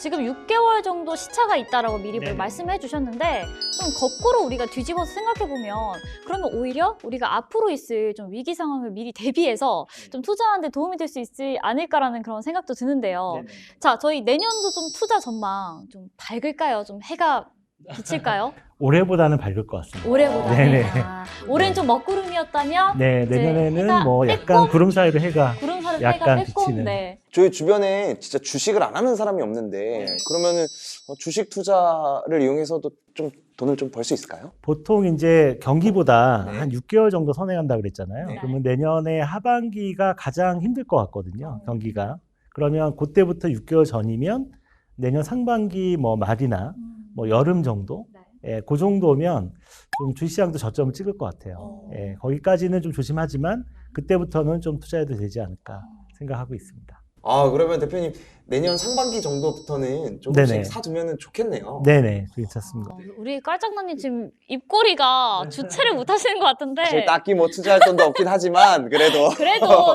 지금 6개월 정도 시차가 있다라고 미리 네. 말씀해 주셨는데 좀 거꾸로 우리가 뒤집어서 생각해 보면 그러면 오히려 우리가 앞으로 있을 좀 위기 상황을 미리 대비해서 좀 투자하는 데 도움이 될 수 있지 않을까라는 그런 생각도 드는데요. 네네. 자, 저희 내년도 좀 투자 전망 좀 밝을까요? 좀 해가 비칠까요? 올해보다는 밝을 것 같습니다. 올해보다는. 네네. 올해는 좀 먹구름이었다면 네, 이제 내년에는 해가 뭐 약간 빼꼼? 구름 사이로 해가 구름사를 약간 해가 뺐고 비치는. 네. 저희 주변에 진짜 주식을 안 하는 사람이 없는데 그러면은 주식 투자를 이용해서도 좀 돈을 좀 벌 수 있을까요? 보통 이제 경기보다 네. 한 6개월 정도 선행한다고 그랬잖아요. 네. 그러면 내년에 하반기가 가장 힘들 것 같거든요. 경기가. 그러면 그때부터 6개월 전이면 내년 상반기 뭐 말이나 뭐 여름 정도? 예, 그 정도면 좀 주식시장도 저점을 찍을 것 같아요. 예, 거기까지는 좀 조심하지만 그때부터는 좀 투자해도 되지 않을까 생각하고 있습니다. 아, 그러면 대표님 내년 상반기 정도부터는 조금씩 네네. 사두면 좋겠네요. 네네, 괜찮습니다. 우리 깔짝남님 지금 입꼬리가 주체를 못 하시는 것 같은데 사실 딱히 뭐 투자할 돈도 없긴 하지만 그래도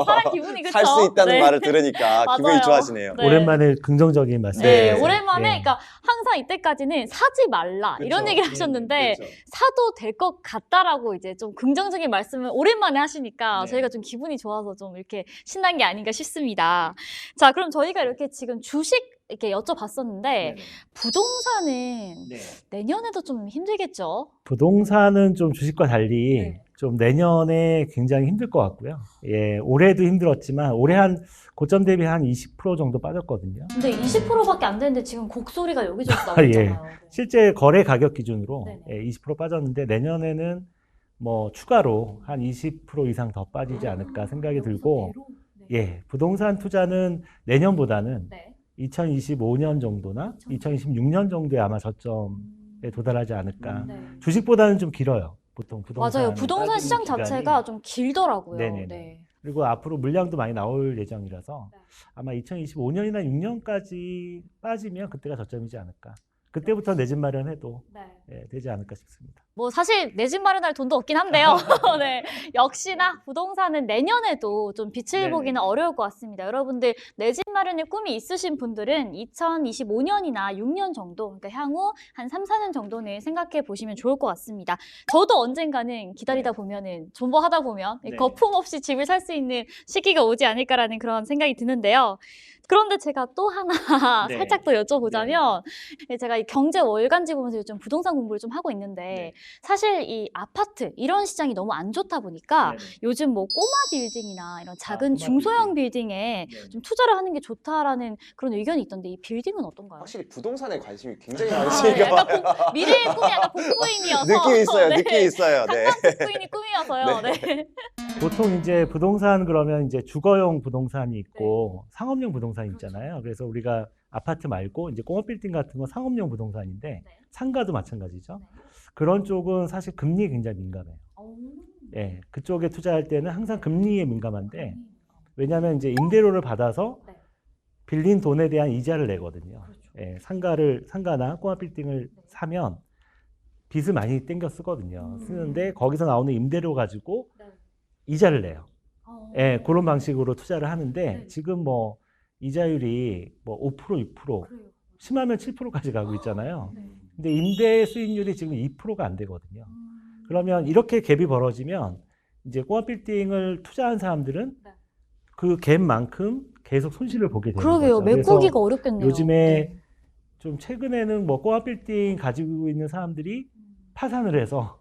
사람 기분이 그쵸? 살 수 있다는 네. 말을 들으니까 기분이 맞아요. 좋아지네요. 네. 오랜만에 긍정적인 말씀. 네, 네. 오랜만에 네. 그러니까 항상 이때까지는 사지 말라 이런 그쵸. 얘기를 하셨는데 그쵸. 사도 될 것 같다라고 이제 좀 긍정적인 말씀을 오랜만에 하시니까 네. 저희가 좀 기분이 좋아서 좀 이렇게 신난 게 아닌가 싶습니다. 자, 그럼 저희가 이렇게 지금 주식 이렇게 여쭤봤었는데 네네. 부동산은 네. 내년에도 좀 힘들겠죠? 부동산은 좀 주식과 달리 네. 좀 내년에 굉장히 힘들 것 같고요. 예, 올해도 힘들었지만 올해 한 고점 대비 한 20% 정도 빠졌거든요. 근데 20%밖에 안 되는데 지금 곡소리가 여기저기 예. 나오잖아요. 실제 거래 가격 기준으로 네네. 예, 20% 빠졌는데 내년에는 뭐 추가로 한 20% 이상 더 빠지지 않을까 생각이 들고, 예, 부동산 투자는 내년보다는 네. 2025년 정도나 2026년 정도에 아마 저점에 도달하지 않을까. 네. 주식보다는 좀 길어요. 보통 부동산. 맞아요. 부동산 시장 자체가 좀 길더라고요. 네네네. 네. 그리고 앞으로 물량도 많이 나올 예정이라서 네. 아마 2025년이나 6년까지 빠지면 그때가 저점이지 않을까. 그때부터 내 집 마련해도 네. 예, 되지 않을까 싶습니다. 뭐 사실 내 집 마련할 돈도 없긴 한데요. 네. 역시나 부동산은 내년에도 좀 빛을 네네. 보기는 어려울 것 같습니다. 여러분들 내 집 마련의 꿈이 있으신 분들은 2025년이나 6년 정도, 그러니까 향후 한 3, 4년 정도는 생각해 보시면 좋을 것 같습니다. 저도 언젠가는 기다리다 보면은 존버하다 보면 네. 거품 없이 집을 살 수 있는 시기가 오지 않을까라는 그런 생각이 드는데요. 그런데 제가 또 하나 네. 살짝 더 여쭤보자면 제가 이 경제 월간지 보면서 요즘 부동산 공부를 좀 하고 있는데 네. 사실 이 아파트 이런 시장이 너무 안 좋다 보니까 네네. 요즘 뭐 꼬마 빌딩이나 이런 작은 꼬마 중소형 빌딩에 네네. 좀 투자를 하는 게 좋다라는 그런 의견이 있던데 이 빌딩은 어떤가요? 확실히 부동산에 관심이 굉장히 아, 많으시니까 약간 미래의 꿈이 약간 복부인이어서 느낌 있어요. 네. 느낌 있어요. 네. 강남 복부인이 꿈이어서요. 네. 보통 이제 부동산 그러면 이제 주거용 부동산이 있고 상업용 부동산이 있잖아요. 그래서 우리가 아파트 말고 이제 꼬마 빌딩 같은 건 상업용 부동산인데 네. 상가도 마찬가지죠. 그런 쪽은 사실 금리에 굉장히 민감해요. 예, 그쪽에 투자할 때는 항상 금리에 민감한데 왜냐하면 이제 임대료를 받아서 네. 빌린 돈에 대한 이자를 내거든요. 그렇죠. 예, 상가나 꼬마 빌딩을 사면 빚을 많이 땡겨 쓰거든요. 쓰는데 거기서 나오는 임대료 가지고 네. 이자를 내요. 예, 그런 방 방식으로 투자를 하는데 네. 지금 뭐 이자율이 뭐 5%, 6%, 심하면 7%까지 가고 있잖아요. 네. 근데 임대 수익률이 지금 2%가 안 되거든요. 그러면 이렇게 갭이 벌어지면 이제 꼬마 빌딩을 투자한 사람들은 네. 그 갭만큼 계속 손실을 보게 되는 그러게요. 거죠. 그래서 메꾸기가 어렵겠네요. 요즘에 네. 좀 최근에는 뭐 꼬마 빌딩 가지고 있는 사람들이 파산을 해서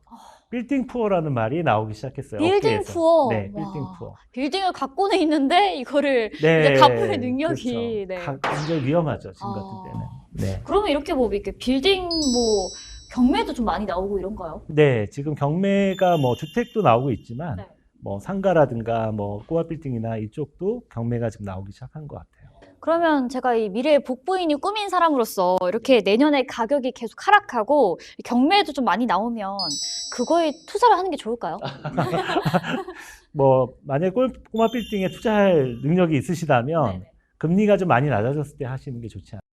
빌딩 푸어라는 말이 나오기 시작했어요. 빌딩 업계에서. 푸어. 네, 와. 빌딩 푸어. 빌딩을 갖고는 있는데 이거를 네, 이제 갚을 능력이 그렇죠. 네. 굉장히 위험하죠 지금 아. 같은 때는. 네. 그러면 이렇게 뭐 이렇게 빌딩 뭐 경매도 좀 많이 나오고 이런가요? 네, 지금 경매가 뭐 주택도 나오고 있지만 네. 뭐 상가라든가 뭐 꼬마 빌딩이나 이쪽도 경매가 지금 나오기 시작한 것 같아요. 그러면 제가 이 미래의 복부인이 꿈인 사람으로서 이렇게 내년에 가격이 계속 하락하고 경매도 좀 많이 나오면 그거에 투자를 하는 게 좋을까요? 뭐 만약에 꼬마 빌딩에 투자할 능력이 있으시다면 네네. 금리가 좀 많이 낮아졌을 때 하시는 게 좋지 않을까.